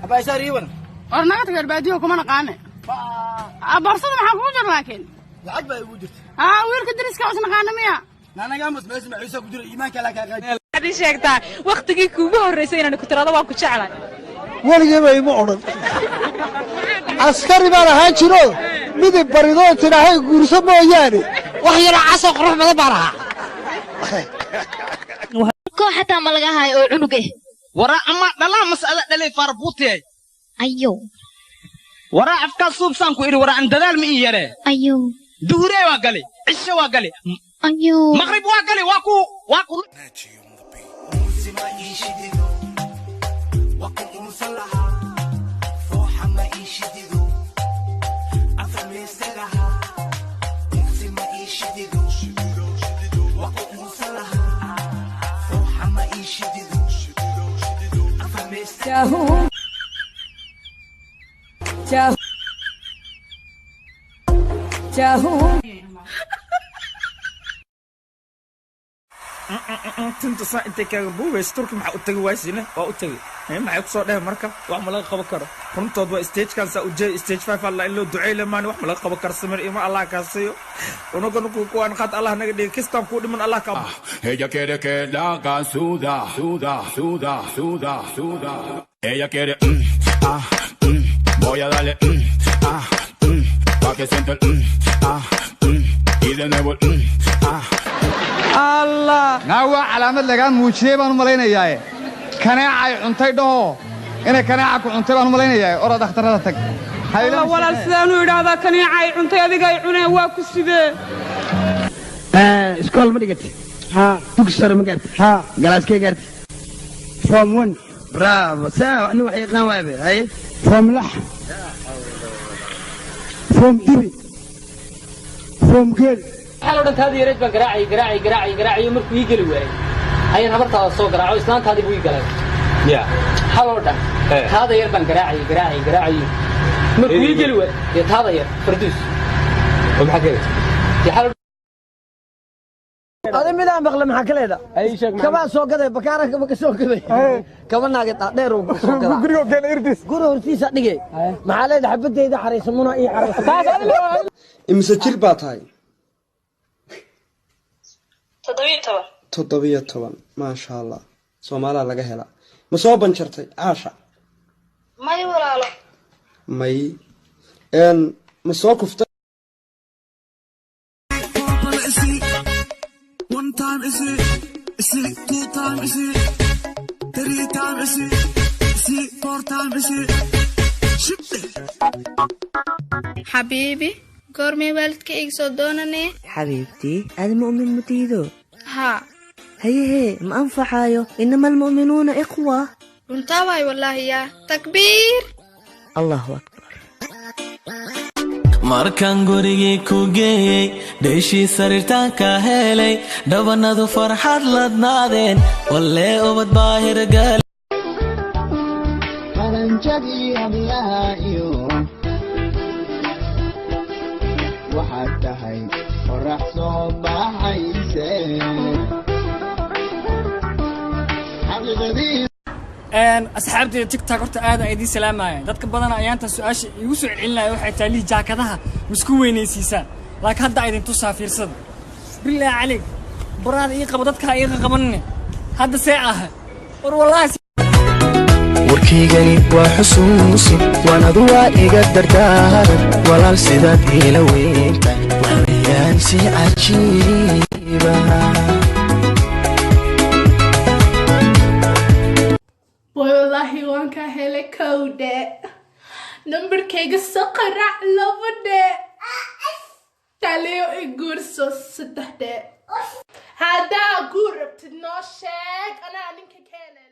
أبا يساريون أنا أتكلم بعديه كمان قانع برصد ما حكون لكن لعب وجدت ويرك الدرس كاوس نقانا ميا أنا قامت ما اسمع عيسى قدر إيمان كلاك هذه شيكتا وقتك كوبه الرئيسين أنا كنت راضي وأكون شعلا ولا ما يمعون عسكري ما لها شنو مدي بريدات تراهي قرصة موياني وحي العسق روح ما برها كو حتى ما لقاها هاي عنقه ورا أما دلا مسألة دلي فاربوتي أيوه ورا أفكار صوب سانكو إيرو ورا عند دلال مئيرة أيوه دوري وقالي عشة وقالي أيوه مغرب وقالي واكو جاهو جاهو جاهو tinta saa intay kaaga buugays turki maxaa u tagi waysina waa u tagi maxay ku soo dhahay marka wax ma laga qaban karo runtood waa stage-kan saa u jeey stage 5 alla in loo duceeyo maana wax ma laga qaban karo samir ima Allah ka siiyo unaga ku aan qad Allah naga dhigay kistaan ku dhiman Allah ka ella quiere que la haga suda suda suda suda suda ella quiere voy a darle pa que sienta el y de nuevo الله ناوى علامة لقان موجيه بانو ملينا ياي كناعي عنتي دو إنا كناعك عنتي بانو ملينا ياي أراد اخترتك الله ولا السلام يرادا كناعي عنتي أديك عنا واكو سيده اسكول ما دقت ها تكسر ما قلت ها جلاس كي قلت فوم 1 برافو ساعة أنا وحي قنوابي هاي فوم لح فوم دبي فوم قل حلو دنت هذه يريد بان قراعي مركو يقلي واي هاي نبرتها سو قراعو اسلانت هذه بو يقلي يا حلو دنت هذا ير بان قراعي مركو يقلي واي هذا ير فردوس ومحا كده يا حلو هذا ميدان بقله maxaa kaleeda ay sheeg kaba soo gaday bakaara kaba ka soo gaday kaba naagta dheer oo soo gaday guriga keen irdis guriga hortiisa dhigay maxaa leedahay xabadeyda xariisamuna ii xariisay imse jir baa tahay 17 ما شاء الله Soomaaliya laga hela ma soo banjartay aasha may walaalo may ma soo kuftay one time is it two time is it three time is it four time is it حبيبي قرمي والدك إيكسو دونني حبيبتي هذا مؤمن متيدو ها هي ما أنفعايو إنما المؤمنون إخوة runtaa والله يا تكبير الله أكبر markaan gurigii ku geeyay dheeshii sariirtaan ka helay dhabanadu farxad ladnaadeen walle ubad baahir gal qaranjadii hadiyaha iyo waxaad tahay qorax soo baxayse asxaabtay TikTok horta aad ay idin salaamayaan dadka badan ayaanta su'aasha igu soo celinaya waxay tahay jaakadaha isku weynaysiisaan laakiin hadda idin tusaa fiirsada billaah caleeg baraad ii qabo dadka ii qabanne hadda see ah war wallahi warkaygani waa xusuusi waanadu waa iga dardaaran walaal sidaad ila weynta waxyaan si cajiiba والله وانك هلكودة نمبر كيغ سقرع لبدة تاليو إيغورسو ستهدة هذا غورب تنوشك أنا عنك كيني